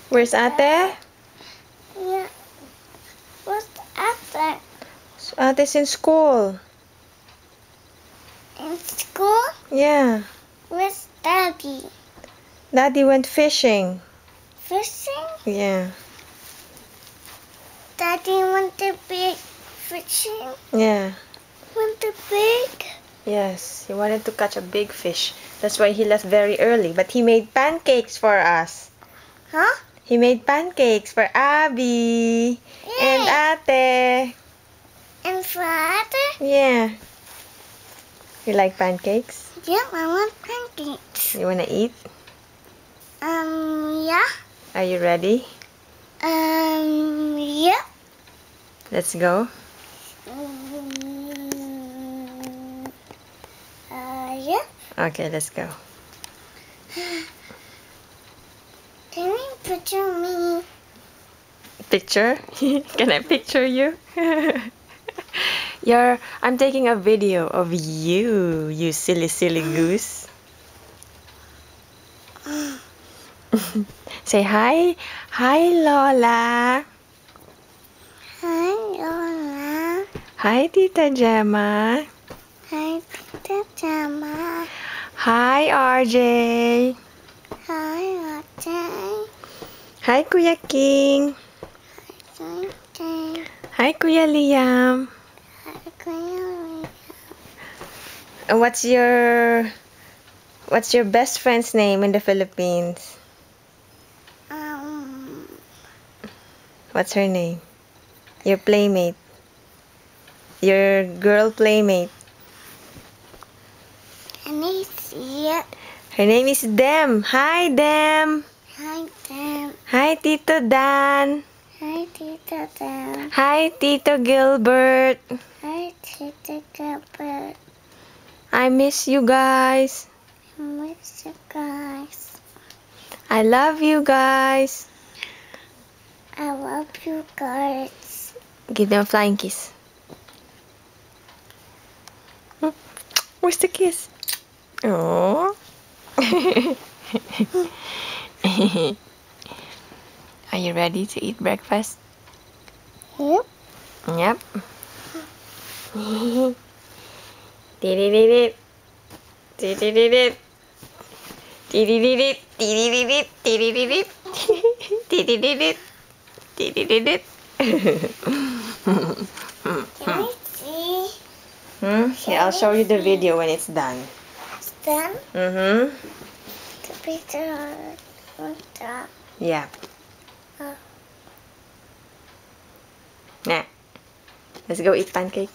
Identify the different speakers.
Speaker 1: Where's Ate?
Speaker 2: Yeah. What's Ate?
Speaker 1: Ate's in school.
Speaker 2: In school?
Speaker 1: Yeah.
Speaker 2: Where's Daddy?
Speaker 1: Daddy went fishing.
Speaker 2: Fishing?
Speaker 1: Yeah.
Speaker 2: Daddy went to big fishing?
Speaker 1: Yeah.
Speaker 2: Went to big?
Speaker 1: Yes, he wanted to catch a big fish. That's why he left very early. But he made pancakes for us.
Speaker 2: Huh?
Speaker 1: He made pancakes for Abby and Ate.
Speaker 2: And for Ate?
Speaker 1: Yeah. You like pancakes?
Speaker 2: Yeah, I want pancakes.
Speaker 1: You wanna eat?
Speaker 2: Yeah.
Speaker 1: Are you ready?
Speaker 2: Yeah.
Speaker 1: Let's go.
Speaker 2: Yeah.
Speaker 1: Okay, let's go.
Speaker 2: Can you picture me?
Speaker 1: Picture? Can I picture you? I'm taking a video of you, you silly, silly goose. Say hi. Hi, Lola.
Speaker 2: Hi, Lola.
Speaker 1: Hi, Tita Gemma.
Speaker 2: Hi, Tita Gemma.
Speaker 1: Hi, RJ.
Speaker 2: Hi, Ate.
Speaker 1: Hi, Kuya King.
Speaker 2: Hi, Ate.
Speaker 1: Hi, Kuya Liam.
Speaker 2: Hi, Kuya.
Speaker 1: And what's your best friend's name in the Philippines? What's her name? Your playmate. Your girl playmate.
Speaker 2: And it's yet.
Speaker 1: Her name is Dem. Hi, Dem.
Speaker 2: Hi, Dem.
Speaker 1: Hi, Tito Dan.
Speaker 2: Hi, Tita Dan.
Speaker 1: Hi, Tito Gilbert.
Speaker 2: Hi, Tita Gilbert.
Speaker 1: I miss you guys.
Speaker 2: I miss you guys.
Speaker 1: I love you guys.
Speaker 2: I love you guys.
Speaker 1: Give them a flying kiss. Where's the kiss? Oh. Are you ready to eat breakfast?
Speaker 2: Yep.
Speaker 1: Yep. Dee-dee-dee-dee. Dee-dee-dee-dee. Dee-dee-dee-dee. Dee-dee-dee-dee. Dee-dee-dee-dee. Dee-dee-dee-dee. Dee-dee-dee-dee.
Speaker 2: Can I see?
Speaker 1: Yeah, I'll show you the video when it's done.
Speaker 2: It's done?
Speaker 1: Mm-hmm.
Speaker 2: The picture was done.
Speaker 1: Yeah.
Speaker 2: Oh.
Speaker 1: Nah. Let's go eat pancake.